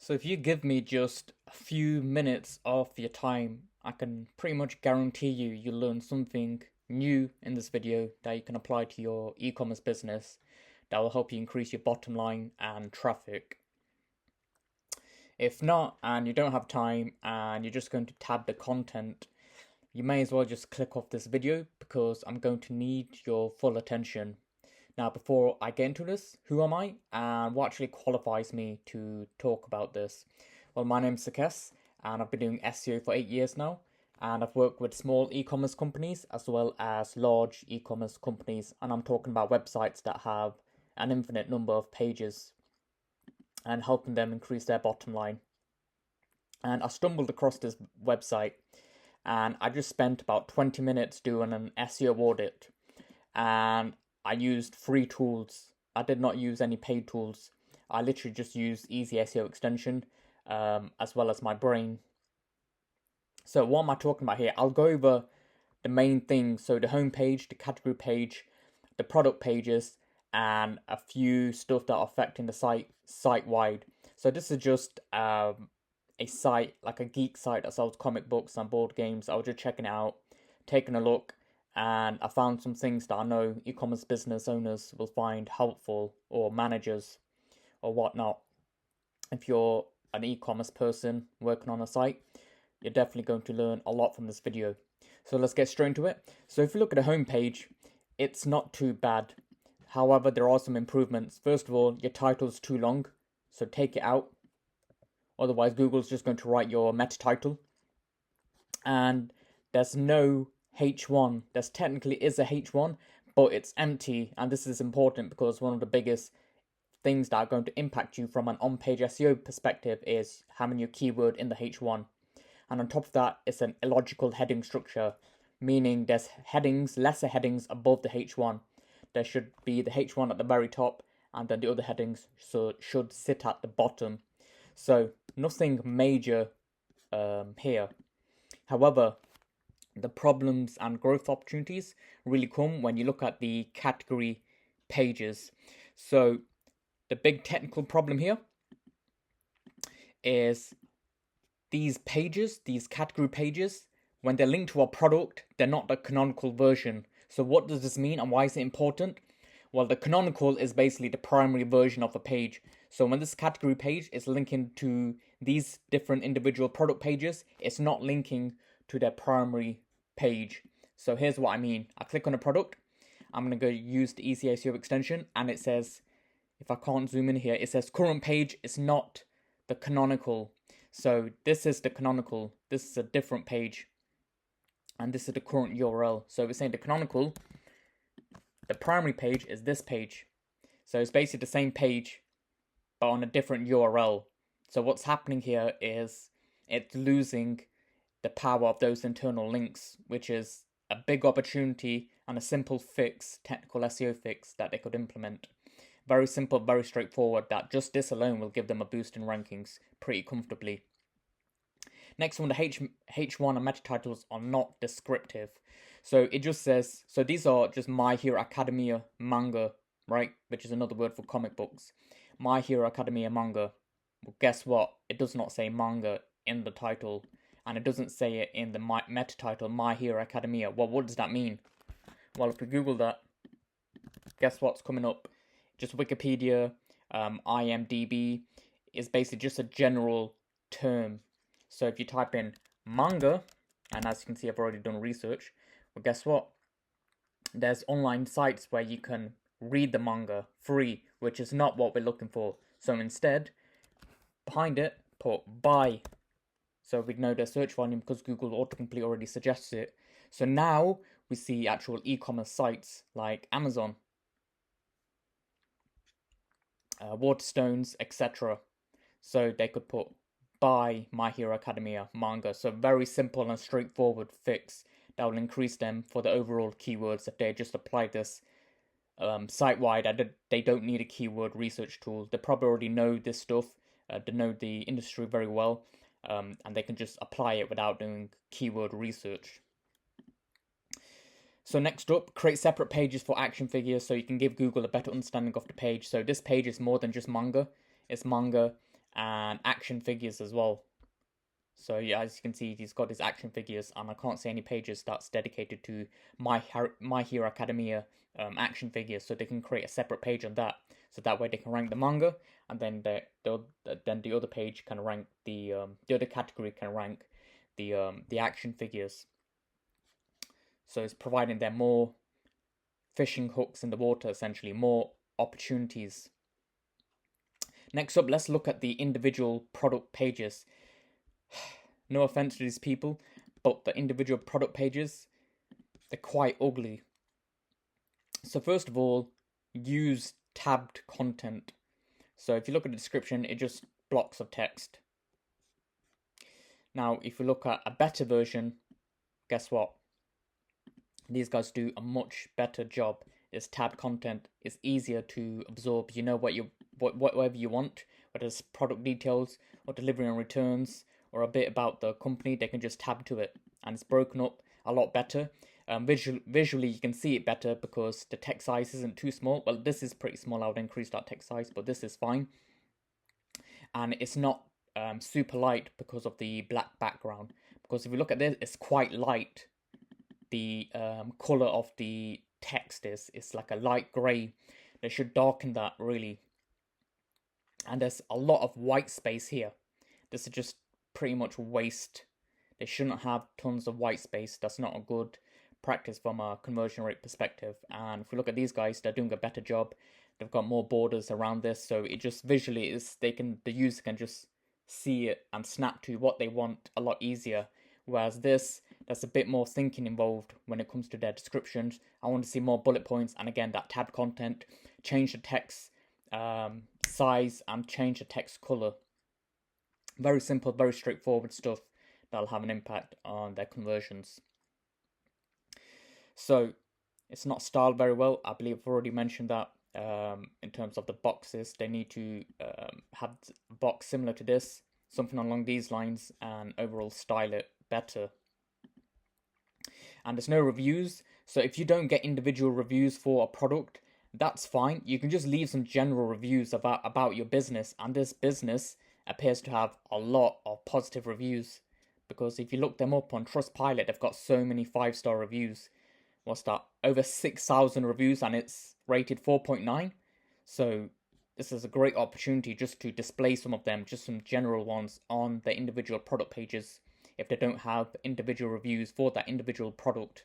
So if you give me just a few minutes of your time, I can pretty much guarantee you'll learn something new in this video that you can apply to your e-commerce business that will help you increase your bottom line and traffic. If not, and you don't have time and you're just going to tab the content, you may as well just click off this video because I'm going to need your full attention. Now, before I get into this, who am I and what actually qualifies me to talk about this? Well, my name's Sakes and I've been doing SEO for 8 years now, and I've worked with small e-commerce companies as well as large e-commerce companies, and I'm talking about websites that have an infinite number of pages and helping them increase their bottom line. And I stumbled across this website and I just spent about 20 minutes doing an SEO audit, and I used free tools. I did not use any paid tools. I literally just used Easy SEO extension as well as my brain. So what am I talking about here? I'll go over the main things. So the home page, the category page, the product pages, and a few stuff that are affecting the site wide. So this is just a site, like a geek site that sells comic books and board games. I was just checking it out, taking a look, and I found some things that I know e-commerce business owners will find helpful, or managers or whatnot. If you're an e-commerce person working on a site, you're definitely going to learn a lot from this video. So let's get straight into it. So if you look at the home page, it's not too bad. However, there are some improvements. First of all, your title's too long, so take it out. Otherwise, Google's just going to write your meta title. And there's no H1. There's technically is a H1, but it's empty. And this is important because one of the biggest things that are going to impact you from an on-page SEO perspective is having your keyword in the H1. And on top of that, it's an illogical heading structure, meaning there's headings, lesser headings above the H1. There should be the H1 at the very top, and then the other headings should sit at the bottom. So nothing major here. However, the problems and growth opportunities really come when you look at the category pages. So the big technical problem here is these pages, these category pages, when they're linked to a product, they're not the canonical version. So what does this mean and why is it important? Well, the canonical is basically the primary version of a page. So when this category page is linking to these different individual product pages, it's not linking to their primary page. So here's what I mean. I click on a product. I'm going to go use the Easy SEO extension, and it says, if I can't zoom in here, it says current page is not the canonical. So this is the canonical. This is a different page. And this is the current URL. So we're saying the canonical, the primary page is this page. So it's basically the same page, but on a different URL. So what's happening here is it's losing the power of those internal links, which is a big opportunity and a simple fix, technical SEO fix that they could implement. Very simple, very straightforward, that just this alone will give them a boost in rankings pretty comfortably. Next one, the H1 and meta titles are not descriptive. So it just says, so these are just My Hero Academia manga, right? Which is another word for comic books. My Hero Academia manga. Well, guess what? It does not say manga in the title, and it doesn't say it in the meta title, My Hero Academia. Well, what does that mean? Well, if we Google that, guess what's coming up? Just Wikipedia, IMDb is basically just a general term. So if you type in manga, and as you can see, I've already done research, well, guess what? There's online sites where you can read the manga free, which is not what we're looking for. So instead, behind it, put buy. So we know their search volume because Google autocomplete already suggests it. So now we see actual e-commerce sites like Amazon, Waterstones, etc. So they could put buy My Hero Academia manga. So very simple and straightforward fix that will increase them for the overall keywords if they just apply this site-wide. They don't need a keyword research tool. They probably already know this stuff. They know the industry very well, and they can just apply it without doing keyword research. So next up, create separate pages for action figures so you can give Google a better understanding of the page. So this page is more than just manga. It's manga and action figures as well. So yeah, as you can see, he's got his action figures, and I can't see any pages that's dedicated to My Hero Academia action figures. So they can create a separate page on that, so that way they can rank the manga, and then the other page can rank the other category can rank the action figures. So it's providing them more fishing hooks in the water, essentially more opportunities. Next up, let's look at the individual product pages. No offense to these people, but the individual product pages, they're quite ugly. So first of all, use tabbed content. So if you look at the description, it just blocks of text. Now, if you look at a better version, guess what? These guys do a much better job. It's tabbed content. It's easier to absorb. You know whatever you want, whether it's product details or delivery and returns or a bit about the company, they can just tab to it, and it's broken up a lot better. Visually, you can see it better because the text size isn't too small. Well, this is pretty small. I would increase that text size, but this is fine. And it's not super light because of the black background. Because if you look at this, it's quite light. The color of the text is like a light gray. They should darken that really. And there's a lot of white space here. This is just pretty much waste. They shouldn't have tons of white space. That's not a good practice from a conversion rate perspective. And if we look at these guys, they're doing a better job. They've got more borders around this, so it just visually is the user can just see it and snap to what they want a lot easier. Whereas this, there's a bit more thinking involved when it comes to their descriptions. I want to see more bullet points, and again, that tabbed content, change the text size and change the text color. Very simple, very straightforward stuff that'll have an impact on their conversions. So it's not styled very well. I believe I've already mentioned that. In terms of the boxes, they need to have a box similar to this, something along these lines, and overall style it better. And there's no reviews, so if you don't get individual reviews for a product, that's fine. You can just leave some general reviews about your business, and this business appears to have a lot of positive reviews, because if you look them up on Trustpilot, they've got so many 5-star reviews. What's that? Over 6,000 reviews, and it's rated 4.9. So this is a great opportunity just to display some of them, just some general ones on the individual product pages if they don't have individual reviews for that individual product.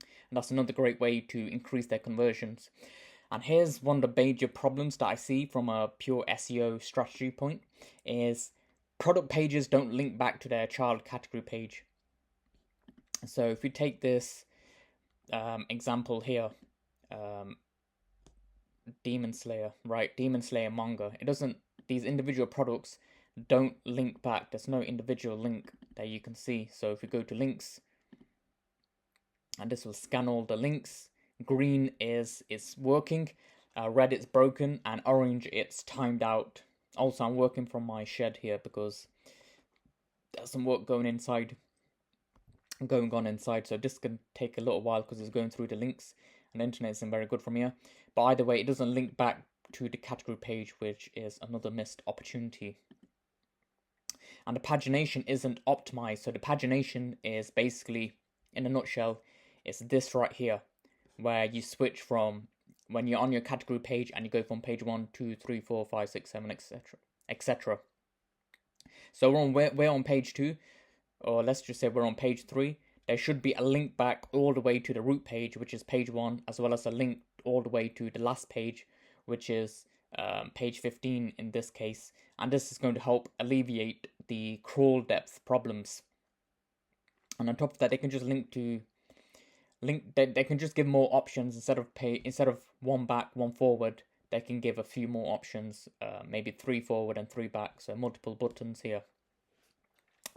And that's another great way to increase their conversions. And here's one of the major problems that I see from a pure SEO strategy point is product pages don't link back to their child category page. So if we take this example here, Demon Slayer, right? Demon Slayer manga. It doesn't, these individual products don't link back. There's no individual link that you can see. So if we go to links, and this will scan all the links, green is it's working, red it's broken, and orange it's timed out. Also, I'm working from my shed here because there's some work going on inside, so this can take a little while because it's going through the links, and the internet isn't very good from here. But either way, it doesn't link back to the category page, which is another missed opportunity. And the pagination isn't optimized. So the pagination is basically, in a nutshell, it's this right here, where you switch from when you're on your category page and you go from page 1, 2, 3, 4, 5, 6, 7, etc. So we're on page 2, or let's just say we're on page 3. There should be a link back all the way to the root page, which is page 1, as well as a link all the way to the last page, which is page 15 in this case. And this is going to help alleviate the crawl depth problems. And on top of that, they can just they can just give more options instead of one back, one forward. They can give a few more options, maybe 3 forward and 3 back, so multiple buttons here.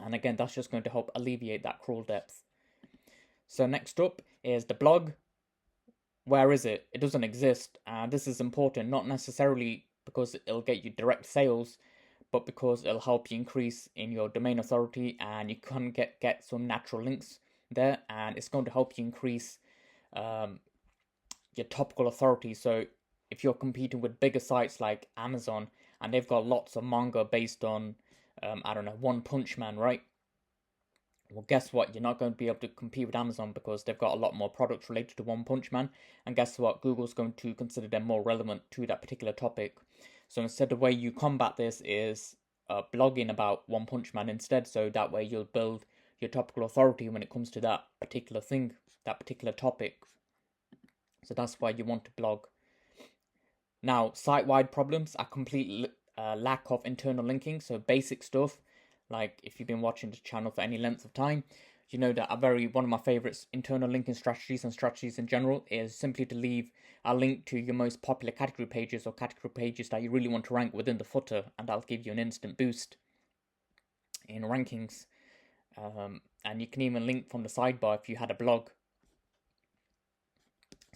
And again, that's just going to help alleviate that crawl depth. So next up is the blog. Where is it? It doesn't exist. This is important, not necessarily because it'll get you direct sales, but because it'll help you increase in your domain authority, and you can get some natural links there, and it's going to help you increase your topical authority. So if you're competing with bigger sites like Amazon, and they've got lots of manga based on, I don't know, One Punch Man, right? Well, guess what? You're not going to be able to compete with Amazon because they've got a lot more products related to One Punch Man. And guess what? Google's going to consider them more relevant to that particular topic. So instead, the way you combat this is blogging about One Punch Man instead. So that way you'll build your topical authority when it comes to that particular thing, that particular topic. So that's why you want to blog. Now, site-wide problems are complete lack of internal linking. So basic stuff. Like if you've been watching the channel for any length of time, you know that one of my favorites internal linking strategies and strategies in general is simply to leave a link to your most popular category pages or category pages that you really want to rank within the footer, and that'll give you an instant boost in rankings. And you can even link from the sidebar if you had a blog.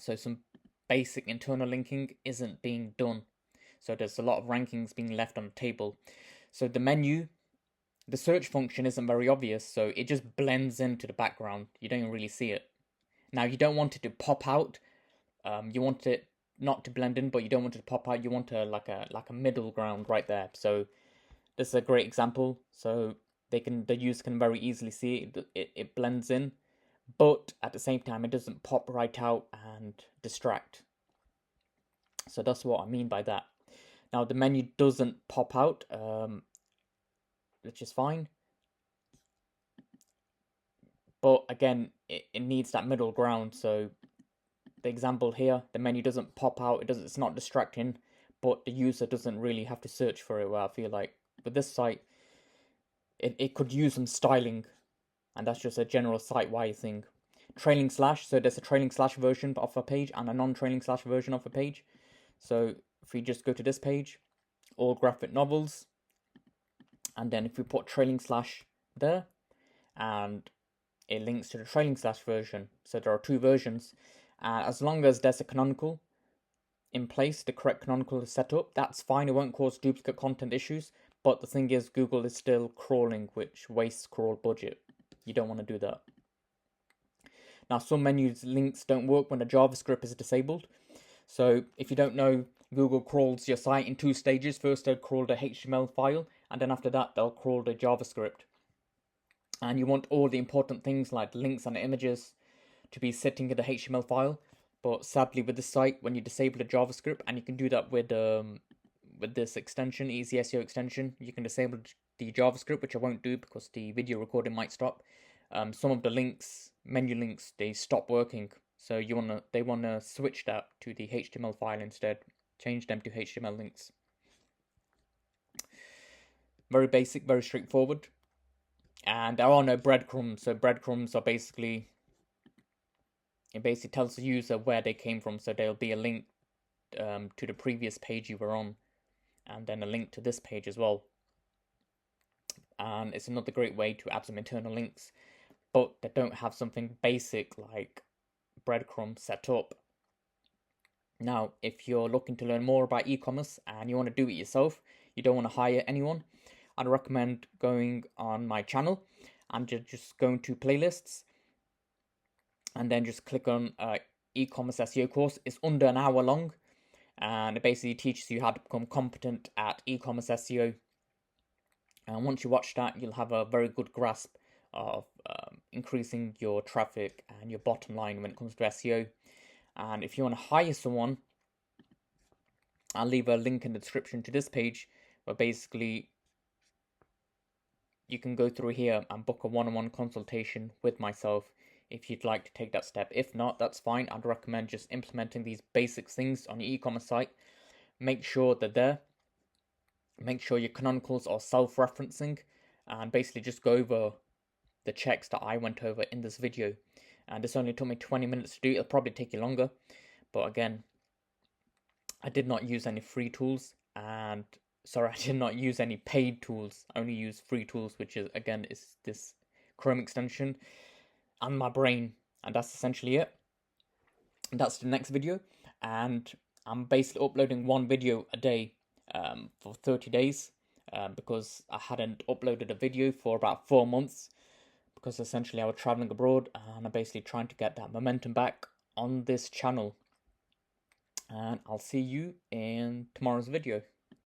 So some basic internal linking isn't being done. So there's a lot of rankings being left on the table. So the menu, the search function isn't very obvious, so it just blends into the background. You don't really see it. Now, you don't want it to pop out. You want it not to blend in, but you don't want it to pop out. You want like a middle ground right there. So this is a great example. So the user can very easily see it blends in, but at the same time it doesn't pop right out and distract. So that's what I mean by that. Now the menu doesn't pop out, which is fine. But again, it needs that middle ground. So the example here, the menu doesn't pop out. It's not distracting, but the user doesn't really have to search for it. Where I feel like with this site, it could use some styling, and that's just a general site-wide thing. Trailing slash. So there's a trailing slash version of a page and a non-trailing slash version of a page. So if we just go to this page, all graphic novels, and then if we put trailing slash there, and it links to the trailing slash version. So there are two versions. As long as there's a canonical in place, the correct canonical is set up, that's fine. It won't cause duplicate content issues. But the thing is, Google is still crawling, which wastes crawl budget. You don't want to do that. Now, some menus links don't work when the JavaScript is disabled. So if you don't know, Google crawls your site in two stages. First, they'll crawl the HTML file, and then after that, they'll crawl the JavaScript. And you want all the important things like links and images to be sitting in the HTML file. But sadly, with this site, when you disable the JavaScript, and you can do that with this extension, Easy SEO extension, you can disable the JavaScript, which I won't do because the video recording might stop. Some of the links, menu links, they stop working. So they wanna switch that to the HTML file instead. Change them to HTML links. Very basic, very straightforward. And there are no breadcrumbs. So breadcrumbs are basically, it basically tells the user where they came from. So there'll be a link to the previous page you were on, and then a link to this page as well. And it's another great way to add some internal links, but they don't have something basic like breadcrumbs set up. Now, if you're looking to learn more about e-commerce and you want to do it yourself, you don't want to hire anyone, I'd recommend going on my channel and just going to playlists and then just click on e-commerce SEO course. It's under an hour long, and it basically teaches you how to become competent at e-commerce SEO. And once you watch that, you'll have a very good grasp of increasing your traffic and your bottom line when it comes to SEO. And if you want to hire someone, I'll leave a link in the description to this page where basically you can go through here and book a one-on-one consultation with myself if you'd like to take that step. If not, that's fine. I'd recommend just implementing these basic things on your e-commerce site. Make sure they're there. Make sure your canonicals are self-referencing, and basically just go over the checks that I went over in this video. And this only took me 20 minutes to do. It'll probably take you longer. But again, I did not use any free tools, and I did not use any paid tools. I only use free tools, which is this Chrome extension and my brain. And that's essentially it. And that's the next video. And I'm basically uploading one video a day for 30 days because I hadn't uploaded a video for about 4 months. Because essentially I was traveling abroad and I'm basically trying to get that momentum back on this channel. And I'll see you in tomorrow's video.